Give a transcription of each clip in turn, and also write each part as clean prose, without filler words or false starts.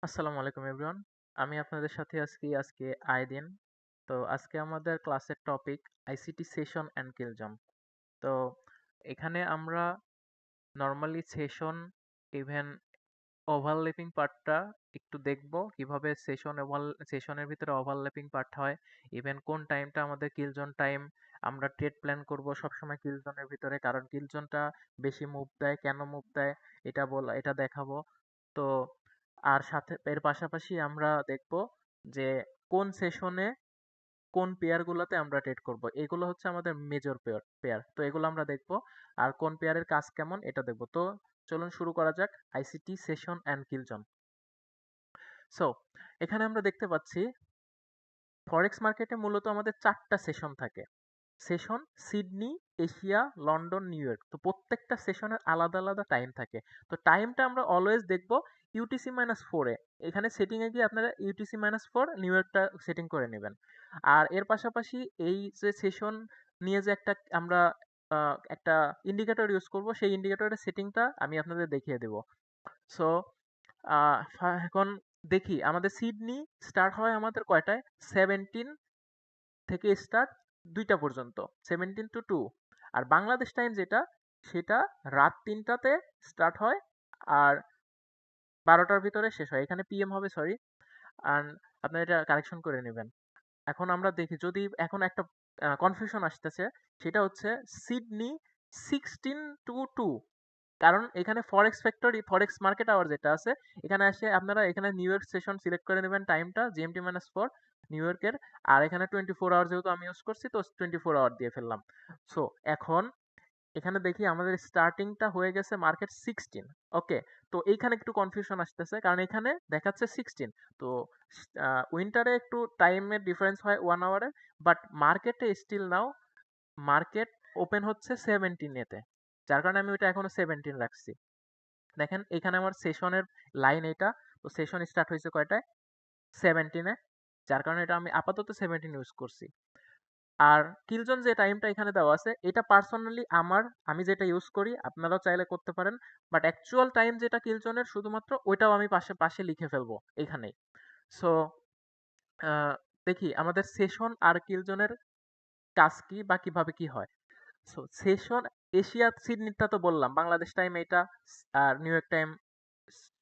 আসসালামু আলাইকুম এভরিওয়ান। আমি আপনাদের সাথে আজকে আইদিন। তো আজকে আমাদের ক্লাসের টপিক আইসিটি সেশন অ্যান্ড কিলজম। তো এখানে আমরা নর্মালি সেশন ইভেন ওভারল্যাপিং পার্টটা একটু দেখব কিভাবে সেশনের ভিতরে ওভারল্যাপিং পার্ট হয়, ইভেন কোন টাইমটা আমাদের কিলজোন টাইম। আমরা ট্রেড প্ল্যান করব সবসময় কিলজোনের ভিতরে, কারণ কিলজোনটা বেশি মুভ দেয়, কেন মুভ দেয় এটা দেখাবো। তো আর সাথে এর পাশাপাশি আমরা দেখব যে কোন সেশনে কোন পেয়ারগুলোতে আমরা ট্রেড করব, এগুলো হচ্ছে আমাদের মেজর পেয়ার। তো এগুলো আমরা দেখব, আর কোন পেয়ারের কাজ কেমন এটা দেখব। তো চলুন শুরু করা যাক আইসিটি সেশন অ্যান্ড কিলজন। সো এখানে আমরা দেখতে পাচ্ছি ফরেক্স মার্কেটে মূলত আমাদের 4টা সেশন থাকে। Session Sydney, Asia, London, new York. তো প্রত্যেকটা সেশনের আলাদা আলাদা টাইম থাকে। তো টাইমটা আমরা অলওয়েজ দেখব UTC-4 এ। এখানে সেটিং এ গিয়ে আপনারা UTC-4 নিউ ইয়র্কটা সেটিং করে নেবেন। আর এর পাশাপাশি এই যে সেশন নিয়ে যে আমরা একটা ইন্ডিকেটর ইউজ করব, সেই ইন্ডিকেটরের সেটিংটা আমি আপনাদের দেখিয়ে দেব। সো এখন দেখি আমাদের সিডনি স্টার্ট হয় আমাদের কয়টায়, 17 থেকে স্টার্ট 2টা পর্যন্ত, 17 to 2। আর বাংলাদেশ টাইম যেটা, সেটা রাত 3টাতে স্টার্ট হয় আর 12টার ভিতরে শেষ হয়। এখানে পিএম হবে, সরি। আর আপনারা এটা কারেকশন করে নেবেন। এখন আমরা দেখি, যদি এখন একটা কনফিউশন আসতেছে, সেটা হচ্ছে সিডনি 16 to 2, কারণ এখানে ফরেক্স মার্কেট আওয়ার যেটা আছে, এখানে আসে আপনারা এখানে নিউ ইয়র্ক সেশন সিলেক্ট করে নেবেন টাইমটা GMT-4 নিউ ইয়র্কের। আর এখানে 24 আওয়ার যেহেতু আমি ইউজ করছি, তো 24 আওয়ার দিয়ে ফেললাম। সো এখন এখানে দেখি আমাদের স্টার্টিংটা হয়ে গেছে মার্কেট 16। ওকে, তো এইখানে একটু কনফিউশন আসতেছে, কারণ এখানে দেখাচ্ছে 16। তো উইন্টারে একটু টাইমের ডিফারেন্স হয় 1 আওয়ারের, বাট মার্কেটে স্টিল নাও মার্কেট ওপেন হচ্ছে 17-এতে, যার কারণে আমি ওইটা এখনো 17 রাখছি। দেখেন এখানে আমার সেশনের লাইন এটা। তো সেশন স্টার্ট হয়েছে কয়টায়, 17-এ, যার কারণে এটা আমি আপাতত 17 ইউজ করছি। আর কিলজন যে টাইমটা এখানে দেওয়া আছে, এটা পার্সোনালি আমি যেটা ইউজ করি, আপনারাও চাইলে করতে পারেন। বাট অ্যাকচুয়াল টাইম যেটা কিলজনের, শুধুমাত্র ওইটাও আমি পাশে পাশে লিখে ফেলবো এখানেই। সো দেখি আমাদের সেশন আর কিলজনের কাজ কি বা কিভাবে কি হয়। সো সেশন এশিয়া সিডনিটা তো বললাম, বাংলাদেশ টাইম এটা, আর নিউ ইয়র্ক টাইম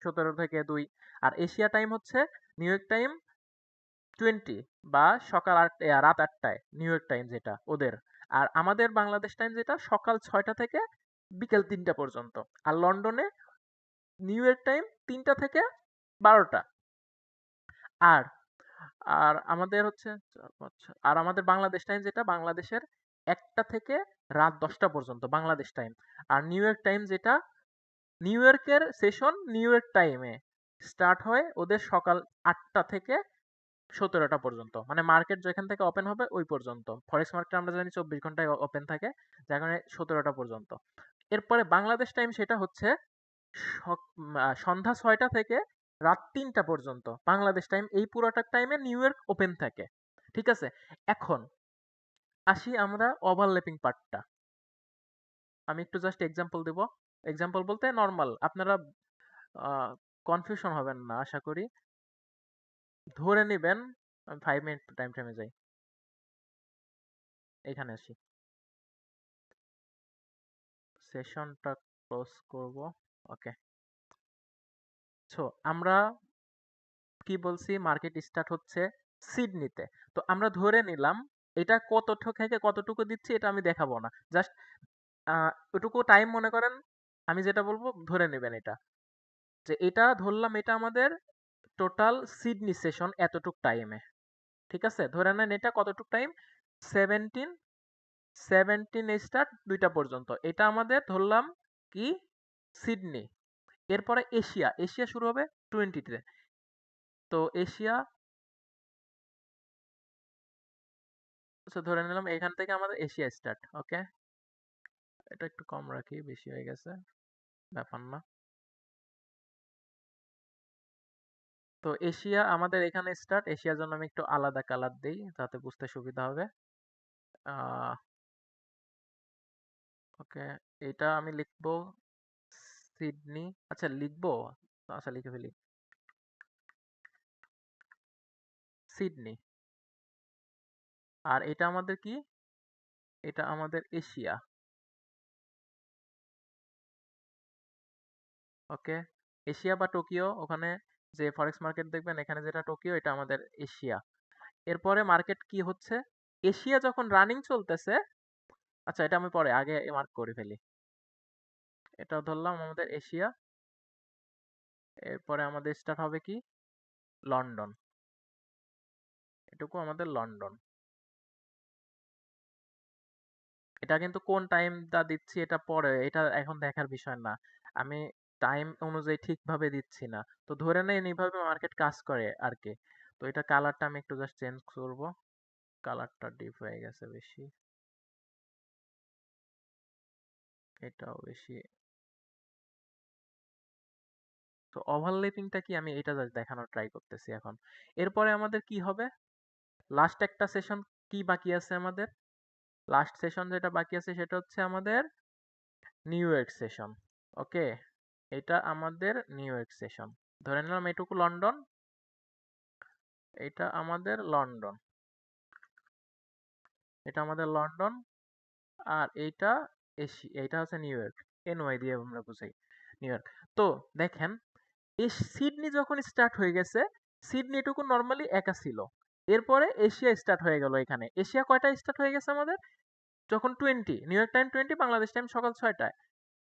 17 থেকে 2। আর এশিয়া টাইম হচ্ছে নিউ ইয়র্ক টাইম 20, বা রাত 8টায় নিউ ইয়র্ক টাইম যেটা ওদের। আর আমাদের বাংলাদেশ টাইম যেটা সকাল 6টা থেকে বিকেল 3টা পর্যন্ত। আর লন্ডনে নিউ ইয়র্ক টাইম 3টা থেকে 12টা। আর আর আমাদের হচ্ছে আর আমাদের বাংলাদেশ টাইম যেটা, বাংলাদেশের 1টা থেকে রাত 10টা পর্যন্ত বাংলাদেশ টাইম। আর নিউ ইয়র্ক টাইম যেটা, নিউ ইয়র্কের সেশন নিউ ইয়র্ক টাইমে স্টার্ট হয় ওদের সকাল 8টা থেকে 17টা পর্যন্ত, মানে মার্কেট যেখান থেকে ওপেন হবে ওই পর্যন্ত। ফরেক্স মার্কেট আমরা জানি 24 ঘন্টায় ওপেন থাকে, যার কারণে 17টা পর্যন্ত। এরপরে বাংলাদেশ টাইম সেটা হচ্ছে সন্ধ্যা 6টা থেকে রাত 3টা পর্যন্ত বাংলাদেশ টাইম। এই পুরোটা টাইমে নিউ ইয়র্ক ওপেন থাকে। ঠিক আছে, এখন আসি আমরা ওভারল্যাপিং পার্টটা। আমি একটু জাস্ট এক্সাম্পল দেব। এক্সাম্পল বলতে নর্মাল, আপনারা কনফিউশন হবেন না আশা করি। ধরে নেবেন, 5 মিনিট টাইম ফ্রেমে যাই, এখানে আসি, সেশনটা ক্লোজ করব। ওকে, সো আমরা কি বলছি, মার্কেট স্টার্ট হচ্ছে সিডনিতে। তো আমরা ধরে নিলাম, এটা কতটুকু থেকে কতটুকু দিচ্ছি এটা আমি দেখাবো না, জাস্ট ওটুকু টাইম মনে করেন। আমি যেটা বলবো ধরে নেবেন এটা, যে এটা ধরলাম এটা আমাদের টোটাল সিডনি সেশন এতটুক টাইমে। ঠিক আছে, ধরে নেন এটা কতটুক টাইম, 17 17 স্টার্ট 2টা পর্যন্ত, এটা আমাদের ধরলাম কি সিডনি। এরপরে এশিয়া, এশিয়া শুরু হবে 20-তে। তো এশিয়া, ধরে নিলাম এখান থেকে আমাদের এশিয়া স্টার্ট। ওকে, এটা একটু কম রাখি, বেশি হয়ে গেছে, ব্যাপার না। তো এশিয়া আমাদের এখানে স্টার্ট, এশিয়ার জন্য আমি একটু আলাদা কালার দিই যাতে বুঝতে সুবিধা হবে। ওকে, এটা আমি লিখবো সিডনি। আচ্ছা লিখবো, আচ্ছা লিখে ফেলি। সিডনি। আর এটা আমাদের কি? এটা আমাদের এশিয়া। ওকে, এশিয়া বা টোকিও, ওখানে যে ফরেক্স মার্কেট দেখবেন এখানে যেটা টোকিও, এটা আমাদের এশিয়া। এরপরে মার্কেট কি হচ্ছে, এশিয়া যখন রানিং চলতেছে, আচ্ছা এটা আমি পরে আগে মার্ক করে ফেলি, এটা ধরলাম আমাদের এশিয়া। এরপরে আমাদের স্টার্ট হবে কি, লন্ডন, এটুকু আমাদের লন্ডন। এটা কিন্তু কোন টাইমটা দিচ্ছি এটা পরে, এটা এখন দেখার বিষয় না, আমি টাইম অনুযায়ী ঠিকভাবে দিচ্ছি না। তো ধরে নেন এইভাবে মার্কেট কাজ করে আর কি। তো এটা কালারটা আমি একটু জাস্ট চেঞ্জ করব, কালারটা ডিপ হয়ে গেছে বেশি, এটাও বেশি। তো ওভারল্যাপিংটা কি, আমি এটা জাস্ট দেখানোর ট্রাই করতেছি এখন। এরপরে আমাদের কি হবে, লাস্ট একটা সেশন কি বাকি আছে আমাদের, লাস্ট সেশন যেটা বাকি আছে সেটা হচ্ছে আমাদের নিউ ইয়র্ক সেশন। ওকে, এটা আমাদের নিউ ইয়র্ক সেশন। ধরে নিলাম এটুকু লন্ডন, এটা আমাদের লন্ডন, এটা আমাদের লন্ডন। আর এইটা এইটা হচ্ছে নিউ ইয়র্ক, এনওয়াই দিয়ে আমরা বুঝাই, নিউ ইয়র্ক। তো দেখেন, এই সিডনি যখন স্টার্ট হয়ে গেছে, সিডনি এটুকু নর্মালি একা ছিল। এরপরে এশিয়া স্টার্ট হয়ে গেল, এখানে এশিয়া কয়টা স্টার্ট হয়ে গেছে আমাদের, যখন 20 new York time 20, Bangladesh time সকাল 6টায়।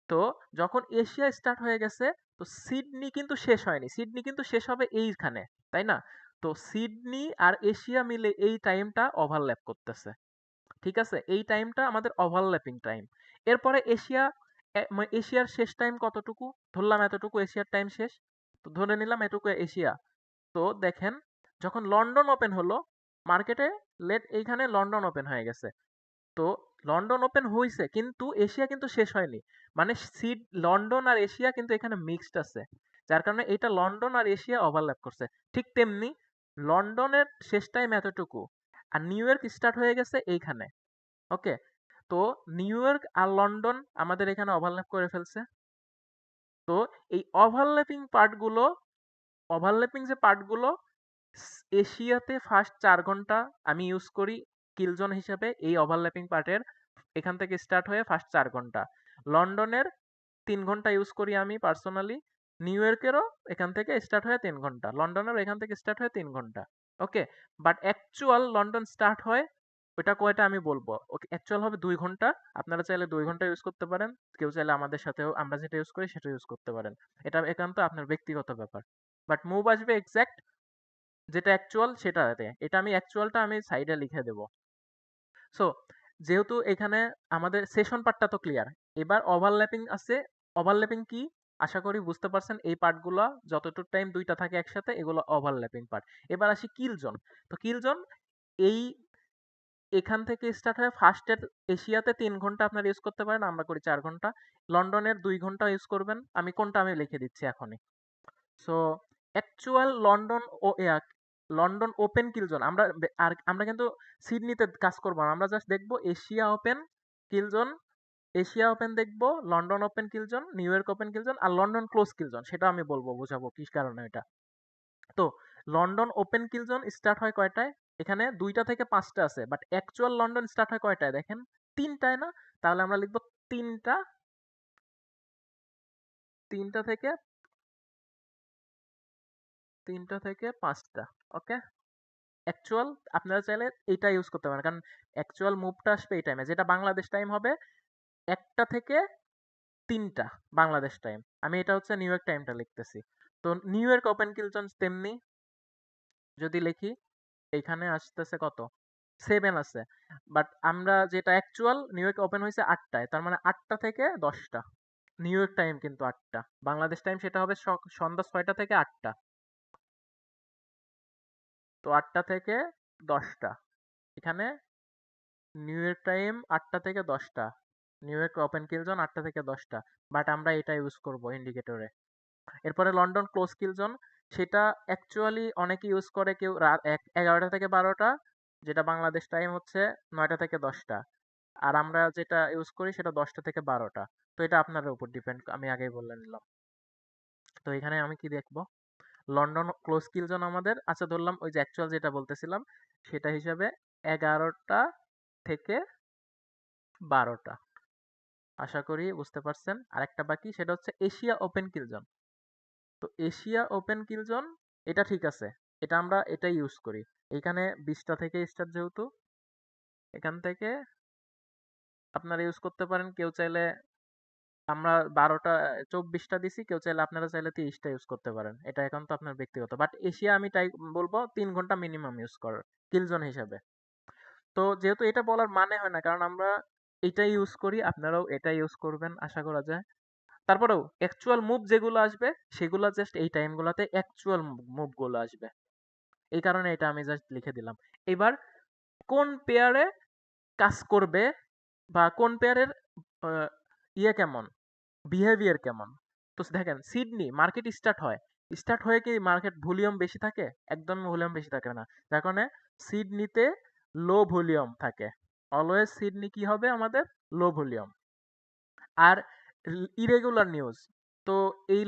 তো যখন এশিয়া স্টার্ট হয়ে গেছে, তো সিডনি কিন্তু শেষ হয়নি, সিডনি কিন্তু শেষ হবে এইখানে, তাই না? তো সিডনি আর এশিয়া মিলে এই টাইমটা ওভারল্যাপ করতেছে। ঠিক আছে, এই টাইমটা আমাদের ওভারল্যাপিং টাইম। এরপরে এশিয়া, এশিয়ার শেষ টাইম কতটুকু, ধরলাম এতটুকু এশিয়ার টাইম শেষ, তো ধরে নিলাম এটুকু এশিয়া। তো দেখেন, যখন লন্ডন ওপেন হলো মার্কেটে, লেট এইখানে লন্ডন ওপেন হয়ে গেছে। তো লন্ডন ওপেন হয়েছে কিন্তু এশিয়া কিন্তু শেষ হয়নি, মানে সিড লন্ডন আর এশিয়া কিন্তু এখানে মিক্সড আছে, যার কারণে এটা লন্ডন আর এশিয়া ওভারল্যাপ করছে। ঠিক তেমনি লন্ডনের শেষ টাইম এতটুকু, আর নিউ ইয়র্ক স্টার্ট হয়ে গেছে এইখানে। ওকে, তো নিউ ইয়র্ক আর লন্ডন আমাদের এখানে ওভারল্যাপ করে ফেলছে। তো এই ওভারল্যাপিং যে পার্টগুলো, এশিয়াতে ফার্স্ট 4 ঘন্টা আমি ইউজ করি কিলজোন হিসেবে, এই ওভারল্যাপিং পার্টের এখান থেকে স্টার্ট হয়ে ফার্স্ট 4 ঘন্টা। লন্ডনের 3 ঘন্টা ইউজ করি আমি পার্সোনালি। নিউ ইয়র্কেরও এখান থেকে স্টার্ট হয়ে 3 ঘন্টা, লন্ডনেরও এখান থেকে স্টার্ট হয়ে 3 ঘন্টা। ওকে, বাট অ্যাকচুয়াল লন্ডন স্টার্ট হয় ওটা কয়টা আমি বলবো। ওকে, অ্যাকচুয়াল হবে 2 ঘন্টা। আপনারা চাইলে 2 ঘন্টা ইউজ করতে পারেন, কেউ চাইলে আমাদের সাথেও আমরা যেটা ইউজ করি সেটা ইউজ করতে পারেন, এটা একান্ত আপনার ব্যক্তিগত ব্যাপার। বাট মুভ আসবে এক্স্যাক্ট যেটা অ্যাকচুয়াল সেটাতে, এটা আমি অ্যাকচুয়ালটা আমি সাইডে লিখে দেব। সো যেহেতু এখানে আমাদের সেশন পার্টটা তো ক্লিয়ার, এবার ওভারল্যাপিং আছে। ওভারল্যাপিং কি, আশা করি বুঝতে পারছেন, এই পার্টগুলো যতটুকু টাইম দুইটা থাকে একসাথে এগুলো ওভারল্যাপিং পার্ট। এবার আসি কিল জোন। তো কিল জোন এই এখান থেকে স্টার্ট হয় ফার্স্টের, এশিয়াতে 3 ঘন্টা আপনারা ইউজ করতে পারেন, আমরা করি 4 ঘন্টা। লন্ডনের 2 ঘন্টা ইউজ করবেন, আমি কোনটা আমি লিখে দিচ্ছি এখনই। সো অ্যাকচুয়াল লন্ডন ও লন্ডন ওপেন কিলজোন, আর আমরা কিন্তু সিডনিতে কাজ করবো না, আমরা জাস্ট দেখবো Asia open kill zone, Asia open দেখবো, London open kill zone, New York open kill zone, আর লন্ডন ক্লোজ কিলজোন, সেটা আমি বলবো, বোঝাবো কি কারণে এটা। তো লন্ডন ওপেন কিলজোন স্টার্ট হয় কয়টায়, এখানে 2টা থেকে 5টা আছে, বাট অ্যাকচুয়াল লন্ডন স্টার্ট হয় কয়টায় দেখেন, 3টায় না? তাহলে আমরা লিখবো 3টা, 3টা থেকে 5টা। ওকে, অ্যাকচুয়াল আপনারা চাইলে এটা ইউজ করতে পারেন, কারণ অ্যাকচুয়াল মুভটা আসবে এই টাইমে, যেটা বাংলাদেশ টাইম হবে 1টা থেকে 3টা বাংলাদেশ টাইম। আমি এটা হচ্ছে নিউ ইয়র্ক টাইমটা লিখতেছি। তো নিউ ইয়র্ক ওপেন কিলজন তেমনি যদি লিখি, এখানে আসতেছে কত, 7 আছে। বাট আমরা যেটা অ্যাকচুয়াল, নিউ ইয়র্ক ওপেন হয়েছে 8টায়, তার মানে 8টা থেকে 10টা, নিউ ইয়র্ক টাইম কিন্তু 8টা, বাংলাদেশ টাইম সেটা হবে সন্ধ্যা 6টা থেকে 8টা। তো 8টা থেকে 10টা, এখানে নিউ ইয়র্ক টাইম 8টা থেকে 10টা, New York open kill zone 8টা থেকে 10টা, বাট আমরা এটা ইউজ করব ইন্ডিকেটরে। এরপরে লন্ডন ক্লোজ কিল জোন, সেটা অ্যাকচুয়ালি অনেকে ইউজ করে, কেউ রাত 11টা থেকে 12টা, যেটা বাংলাদেশ টাইম হচ্ছে 9টা থেকে 10টা, আর আমরা যেটা ইউজ করি সেটা 10টা থেকে 12টা। তো এটা আপনার উপর ডিপেন্ড, আমি আগেই বলে নিলাম। তো এখানে আমি কি দেখবো, লন্ডন ক্লোজ কিল জোন আমাদের, আচ্ছা ধরলাম ওই যে অ্যাকচুয়াল যেটা বলতেছিলাম সেটা হিসাবে 11টা থেকে 12টা। আশা করি বুঝতে পারছেন। আরেকটা বাকি, সেটা হচ্ছে এশিয়া ওপেন কিল জোন। তো এশিয়া ওপেন কিল জোন এটা ঠিক আছে, এটা আমরা এটাই ইউজ করি। এখানে 20টা থেকে স্টার্ট, যেহেতু এখান থেকে আপনারা ইউজ করতে পারেন। কেউ চাইলে, আমরা 12টা 24টা দিছি, কেউ চাইলে আপনারা চাইলে 30টা ইউজ করতে পারেন, এটা এখন তো আপনার ব্যক্তিগত। বাট এশিয়া আমি তাই বলবো 3 ঘন্টা মিনিমাম ইউজ করার কিল জোন হিসাবে। তো যেহেতু এটা বলার মানে হয় না, কারণ আমরা এটাই ইউজ করি, আপনারাও এটা ইউজ করবেন আশা করা যায়। তারপরেও অ্যাকচুয়াল মুভ যেগুলো আসবে সেগুলো জাস্ট এই টাইমগুলোতে অ্যাকচুয়াল মুভগুলো আসবে, এই কারণে এটা আমি জাস্ট লিখে দিলাম। এবার কোন পেয়ারে কাজ করবে বা কোন পেয়ারের ইয়ে কেমন, বিহেভিয়ার কেমন। তো দেখেন সিডনি মার্কেট স্টার্ট হয়ে কি মার্কেট ভলিউম বেশি থাকে? একদম ভলিউম বেশি থাকে না, যার কারণে সিডনিতে লো ভলিউম থাকে। অলওয়েজ সিডনি কি হবে আমাদের? Low volume. আর ইরেগুলার নিউজ, তো এই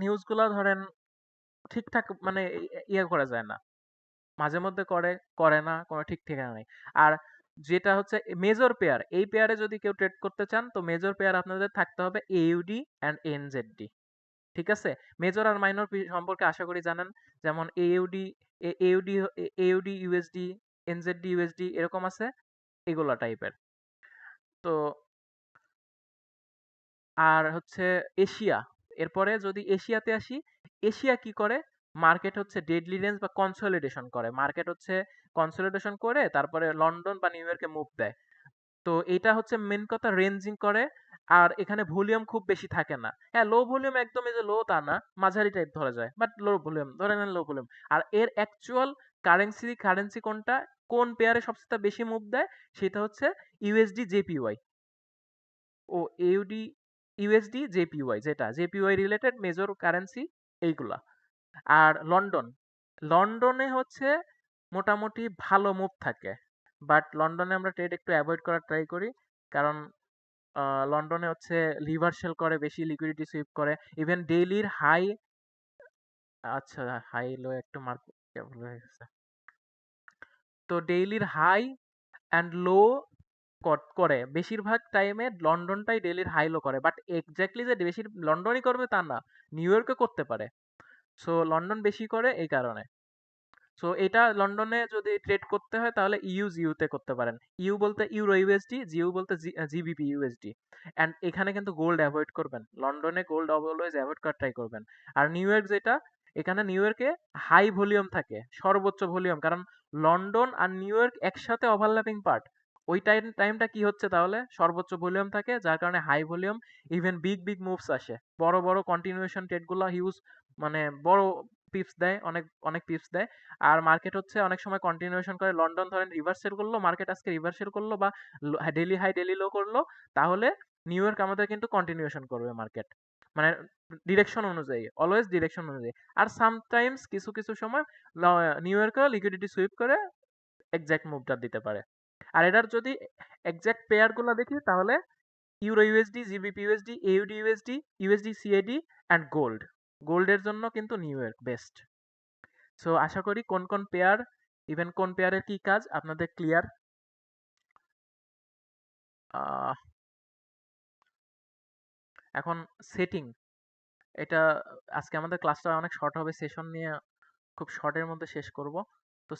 নিউজগুলো ধরেন ঠিকঠাক মানে ইয়ে করা যায় না, মাঝে মধ্যে করে, করে না, কোনো ঠিক ঠিকানা নেই। আর যেটা হচ্ছে মেজর পেয়ার, এই পেয়ারে যদি কেউ ট্রেড করতে চান, তো মেজর পেয়ার আপনাদের থাকতে হবে এইউডি অ্যান্ড এনজেডডি। ঠিক আছে? মেজর আর মাইনর সম্পর্কে আশা করি জানেন। যেমন AUD, AUD, AUD USD, এনজেডডি USD এরকম আছে, এগুলা টাইপের। তো আর হচ্ছে এশিয়া, এরপরে যদি এশিয়াতে আসি, এশিয়া কি করে? মার্কেট হচ্ছে ডেডলি রেঞ্জ বা কনসলিডেশন করে, মার্কেট হচ্ছে কনসলিডেশন করে তারপরে লন্ডন বা নিউ ইয়র্কে মুভ দেয়। তো এটা হচ্ছে মেন কথা, রেঞ্জিং করে। আর এখানে ভলিউম খুব বেশি থাকে না। হ্যাঁ, লো ভলিউম, একদম এই যে লো তা না, মাঝারি টাইপ ধরা যায়, বাট লো ভলিউম ধরে নেন, লো ভলিউম। আর এর অ্যাকচুয়াল কারেন্সি কোনটা, কোন পেয়ারে সবচেয়ে বেশি মুভ দেয়, সেটা হচ্ছে ইউএসডি জেপিওয়াই ও এউডি, ইউএসডি জেপিওয়াই, যেটা জেপিওয়াই রিলেটেড মেজর কারেন্সি এইগুলা। আর লন্ডনে হচ্ছে মোটামুটি ভালো মুভ থাকে, বাট লন্ডনে আমরা ট্রেড একটু অ্যাভয়েড করার ট্রাই করি, কারণ লন্ডনে হচ্ছে রিভার্সাল করে, বেশি লিকুইডিটি সুইপ করে, ইভেন ডেইলির হাই, আচ্ছা হাই লো একটু মার্কেট ভুল হয়ে গেছে। তো ডেইলির হাই অ্যান্ড লো করে বেশিরভাগ টাইমে, লন্ডনটাই ডেইলির হাই লো করে, বাট এক্স্যাক্টলি যে বেশি লন্ডনই করবে তা না, নিউ ইয়র্কও করতে পারে। সো লন্ডন বেশি করে এই কারণে। সো এটা লন্ডনে যদি ট্রেড করতে হয় তাহলে ইউতে করতে পারেন। ইউ বলতে ইউরো ইউএসডি, জিউ বলতে জিবিপি ইউএসডি। অ্যান্ড এখানে কিন্তু গোল্ড অ্যাভয়েড করবেন, লন্ডনে গোল্ড অলওয়েজ অ্যাভয়েড করার ট্রাই করবেন। আর নিউ ইয়র্ক যেটা, এখানে নিউ ইয়র্কে হাই ভলিউম থাকে, সর্বোচ্চ ভলিউম, কারণ লন্ডন আর নিউ ইয়র্ক একসাথে ওভারল্যাপিং পার্ট। ওই টাইমটা কি হচ্ছে তাহলে, সর্বোচ্চ ভলিউম থাকে, যার কারণে high volume, even big big moves আসে, বড় বড় কন্টিনিউশন ট্রেডগুলো হিউজ, মানে বড় পিপস দেয়, অনেক অনেক পিপস দেয়। আর মার্কেট হচ্ছে অনেক সময় কন্টিনিউশন করে, লন্ডন ধরেন রিভার্সাল করলো, মার্কেট আজকে রিভার্সাল করলো বা ডেলি হাই ডেলি লো করলো, তাহলে নিউ ইয়র্ক আমাদের কিন্তু কন্টিনিউশন করবে মার্কেট, মানে ডিরেকশন অনুযায়ী, অলওয়েজ ডিরেকশন অনুযায়ী। আর সামটাইমস কিছু কিছু সময় নিউ ইয়র্কেও লিকুইডিটি সুইপ করে এক্সাক্ট মুভটা দিতে পারে। আর এটার যদি এক্সাক্ট পেয়ারগুলো দেখি তাহলে euro USD, GBP USD, AUD USD, USD CAD and gold. গোল্ডের জন্য কিন্তু নিউ ইয়র্ক বেস্ট। সো আশা করি কোন কোন পেয়ার, ইভেন কোন পেয়ারের কি কাজ আপনাদের ক্লিয়ার। এখন সেটিং, এটা আজকে আমাদের ক্লাসটা অনেক শর্ট হবে, সেশন নিয়ে খুব শর্টের মধ্যে শেষ করব। তো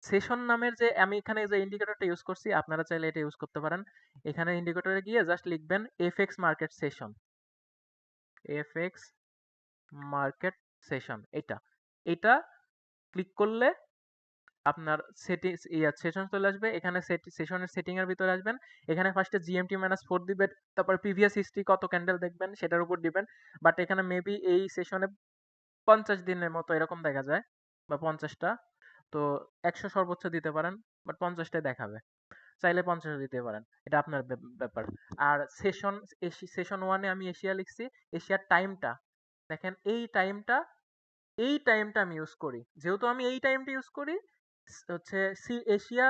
সেশন নামের যে আমি এখানে যে ইন্ডিকেটরটা ইউজ করছি, আপনারা চাইলে এটা ইউজ করতে পারেন। এখানে ইন্ডিকেটরে গিয়ে জাস্ট লিখবেন FX market session, FX market session, এটা এটা ক্লিক করলে আপনার সেশন চলে আসবে। এখানে সেশনের সেটিং এর ভিতরে আসবেন, এখানে ফার্স্টে GMT-4 দিবেন, তারপর প্রিভিয়াস হিস্ট্রি কত ক্যান্ডেল দেখবেন সেটার উপর দিবেন। বাট এখানে মেবি এই সেশনে 50 দিনের মতো এরকম দেখা যায়, বা 50টা। তো 100 সর্বোচ্চ দিতে পারেন, বাট 50টাই দেখাবে, চাইলে 50 দিতে পারেন, এটা আপনার ব্যাপার। আর সেশন 1-এ আমি এশিয়া লিখছি, এশিয়ার টাইমটা দেখেন, এই টাইমটা আমি ইউজ করি, যেহেতু আমি এই টাইমটা ইউজ করি, হচ্ছে এশিয়া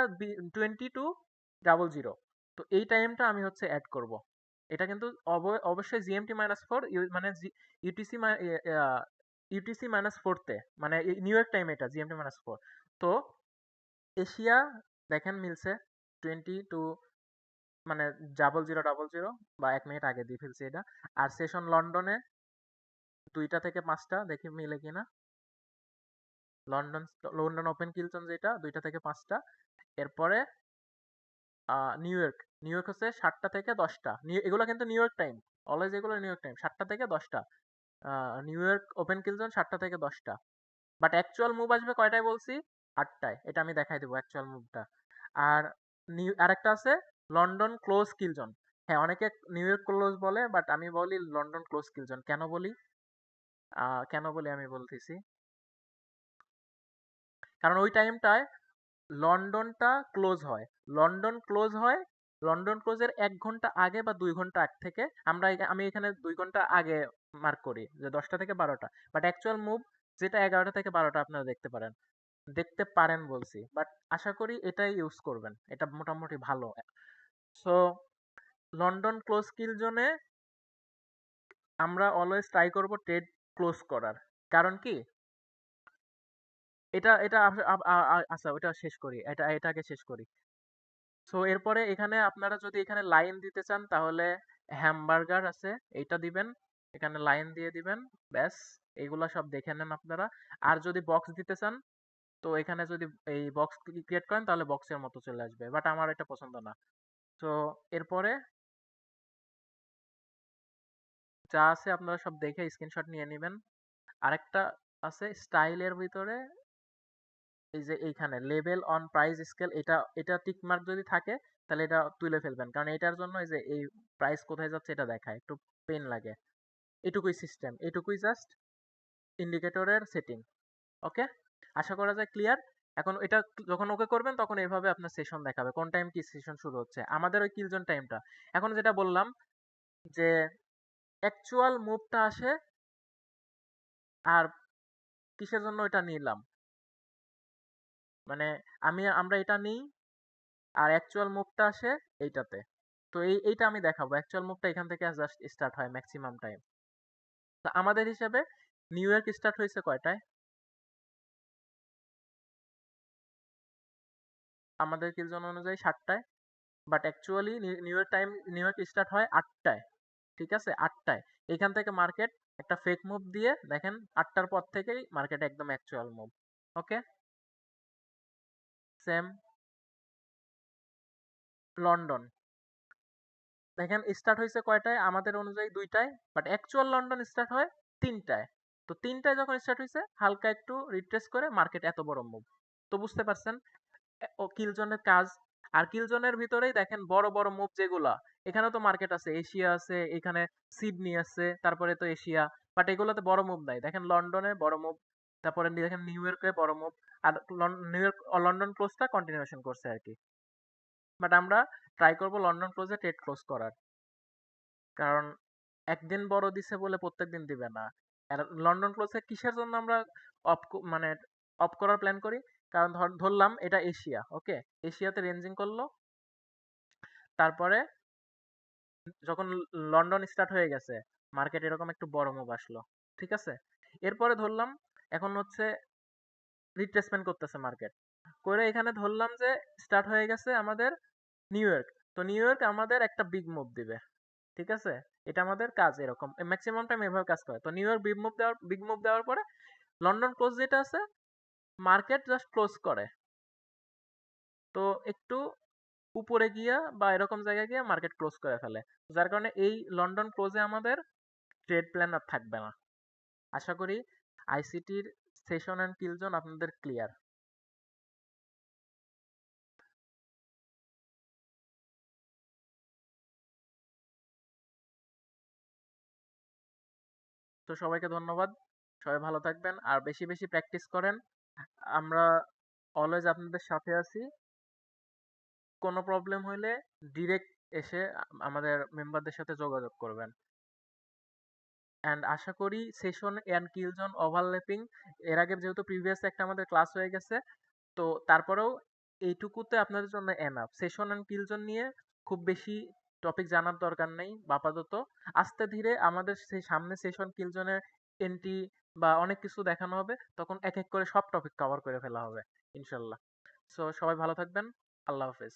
22:00, তো এই টাইমটা আমি হচ্ছে অ্যাড করব। এটা কিন্তু অবশ্যই GMT-4, মানে ইউটিসি ইউটিসি -4-তে, মানে নিউ ইয়র্ক টাইম, এটা জিএমটি -4। তো এশিয়া দেখেন মিলছে 22, মানে 0000 বা 1 মিনিট আগে দিয়ে ফেলছি এটা। আর সেশন লন্ডনে 2টা থেকে 5টা, দেখি মিলে কিনা। লন্ডন লন্ডন ওপেন কিলচন যেটা 2টা থেকে 5টা। এরপরে নিউ ইয়র্ক, নিউ ইয়র্ক হচ্ছে 7টা থেকে 10টা। এগুলো কিন্তু নিউ ইয়র্ক টাইম, অলওয়েজ এগুলো নিউ ইয়র্ক টাইম, 7টা থেকে 10টা। নিউ ইয়র্ক ওপেন কিলজোন 7টা থেকে 10টা। বাট অ্যাকচুয়াল মুভ আসবে কয়টায় বলছি? 8টায়। এটা আমি দেখাই দেবো অ্যাকচুয়াল মুভটা। আর আরেকটা আছে লন্ডন ক্লোজ কিলজোন। হ্যাঁ, অনেকে নিউ ইয়র্ক ক্লোজ বলে, বাট আমি বলি লন্ডন ক্লোজ কিলজোন। কেন বলি আমি বলতেছি। কারণ ওই টাইমটায় লন্ডনটা ক্লোজ হয়। লন্ডন ক্লোজ হয়, লন্ডন ক্লোজের 1 ঘন্টা আগে বা 2 ঘন্টা আগ থেকে। আমি এখানে 2 ঘন্টা আগে মার্ক করি, যে 10টা থেকে 12টা। বাট অ্যাকচুয়াল মুভ যেটা 11টা থেকে 12টা আপনারা দেখতে পারেন বলছি। বাট আশা করি এটাই ইউজ করবেন, এটা মোটামুটি ভালো। সো লন্ডন ক্লোজ কিল জোনে আমরা অলওয়েজ ট্রাই করব ট্রেড ক্লোজ করার। কারণ কি, এটা এটা আচ্ছা, ওটা শেষ করি, এটাকে শেষ করি। সো এরপরে এখানে আপনারা যদি এখানে লাইন দিতে চান, তাহলে হ্যামবার্গার আছে, এইটা দিবেন, এখানে লাইন দিয়ে দিবেন, ব্যাস। এইগুলা সব দেখে নেন আপনারা। আর যদি বক্স দিতে চান, তো এখানে যদি এই বক্স ক্রিয়েট করেন, তাহলে বক্সের মতো চলে আসবে, বাট আমার এটা পছন্দ না। তো এরপরে যা আছে আপনারা সব দেখে স্ক্রিনশট নিয়ে নেবেন। আরেকটা আছে স্টাইলের ভিতরে, এই যে এইখানে লেভেল অন প্রাইস স্কেল, এটা টিক মার্ক যদি থাকে, তাহলে এটা তুলে ফেলবেন। কারণ এটার জন্য এই যে এই প্রাইস কোথায় যাচ্ছে এটা দেখায়, একটু পেন লাগে। এটুকুই সিস্টেম, এটুকুই জাস্ট ইন্ডিকেটরের সেটিং। ওকে, আশা করা যায় ক্লিয়ার। এখন এটা যখন ওকে করবেন, তখন এইভাবে আপনার সেশন দেখাবে কোন টাইম কি সেশন শুরু হচ্ছে। আমাদের ওই কিলজোন টাইমটা, এখন যেটা বললাম, যে অ্যাকচুয়াল মুভটা আসে, আর কিসের জন্য এটা নিলাম, মানে আমরা এটা নিই, আর অ্যাকচুয়াল মুভটা আসে এইটাতে। তো এইটা আমি দেখাবো, অ্যাকচুয়াল মুভটা এখান থেকে জাস্ট স্টার্ট হয় ম্যাক্সিমাম টাইম। তো আমাদের হিসাবে নিউ ইয়র্ক স্টার্ট হয়েছে কয়টায়? আমাদের কিলজন অনুযায়ী 7টায়। But actually New York start হয় 8টায়। ঠিক আছে, 8টায়। এখান থেকে মার্কেট একটা ফেক মুভ দিয়ে, দেখেন 8টার পর থেকেই মার্কেট একদম অ্যাকচুয়াল মুভ। ওকে, সেম লন্ডন, দেখেন স্টার্ট হয়েছে কয়টায়? আমাদের অনুযায়ী 2টায়, বাট অ্যাকচুয়াল লন্ডন স্টার্ট হয় 3টায়। তো 3টায় যখন স্টার্ট হয়েছে, হালকা একটু রিট্রেস করে মার্কেট এত বড় মুভ। তো বুঝতে পারছেন ও কিলজনের কাজ। আর কিলজনের ভিতরেই দেখেন বড় বড় মুভ যেগুলা, এখানে তো মার্কেট আছে, এশিয়া আছে, এখানে সিডনি আছে, তারপরে তো এশিয়া। বাট এগুলোতে বড় মুভ নাই। দেখেন লন্ডনে বড় মুভ, তারপরে দেখেন নিউ ইয়র্কে বড় মুভ। আর নিউ ইয়র্ক লন্ডন ক্লোজটা কন্টিনিউশন করছে আর কি। বাট আমরা ট্রাই করব লন্ডন ক্লোজে ট্রেড ক্লোজ করার। কারণ একদিন বড় দিছে বলে প্রত্যেকদিন দিবে না। আর লন্ডন ক্লোজে কিসের জন্য আমরা অফ মানে অফ করার প্ল্যান করি? কারণ ধরলাম এটা এশিয়া, ওকে, এশিয়াতে রেঞ্জিং করলো, তারপরে যখন লন্ডন স্টার্ট হয়ে গেছে, মার্কেট এরকম একটু বড় মুভ আসলো, ঠিক আছে। এরপরে ধরলাম এখন হচ্ছে রিট্রেসমেন্ট করতেছে মার্কেট, করে এখানে ধরলাম যে স্টার্ট হয়ে গেছে আমাদের নিউ ইয়র্ক। তো নিউ ইয়র্ক আমাদের একটা বিগ মুভ দিবে, ঠিক আছে। এটা আমাদের কাজ, এরকম ম্যাক্সিমাম টাইম এভাবে কাজ করে। তো নিউ ইয়র্ক বিগ মুভ দেওয়ার পরে লন্ডন ক্লোজ যেটা আছে, মার্কেট জাস্ট ক্লোজ করে। তো একটু উপরে গিয়া বা এরকম জায়গায় গিয়ে মার্কেট ক্লোজ করে ফেলে। যার কারণে এই লন্ডন ক্লোজে আমাদের ট্রেড প্ল্যান আর থাকবে না। আশা করি আইসিটির সেশন অ্যান্ড কিল জোন আপনাদের ক্লিয়ার। তো সবাইকে ধন্যবাদ, সবাই ভালো থাকবেন আর বেশি বেশি প্র্যাকটিস করেন। আমরা অলওয়েজ আপনাদের সাথে আছি। কোনো প্রবলেম হলে ডিরেক্ট এসে আমাদের মেম্বারদের সাথে যোগাযোগ করবেন। অ্যান্ড আশা করি session and kill zone overlapping, এর আগে যেহেতু প্রিভিয়াস একটা আমাদের ক্লাস হয়ে গেছে, তো তারপরেও এইটুকুতে আপনাদের জন্য enough. Session and kill zone নিয়ে খুব বেশি টপিক জানার দরকার নেই আপাতত। আস্তে ধীরে আমাদের সেই সামনে সেশন কিল জোনের এন্ট্রি বা অনেক কিছু দেখানো হবে, তখন এক এক করে সব টপিক কভার করে ফেলা হবে ইনশাল্লাহ। সো সবাই ভালো থাকবেন। আল্লাহ হাফেজ।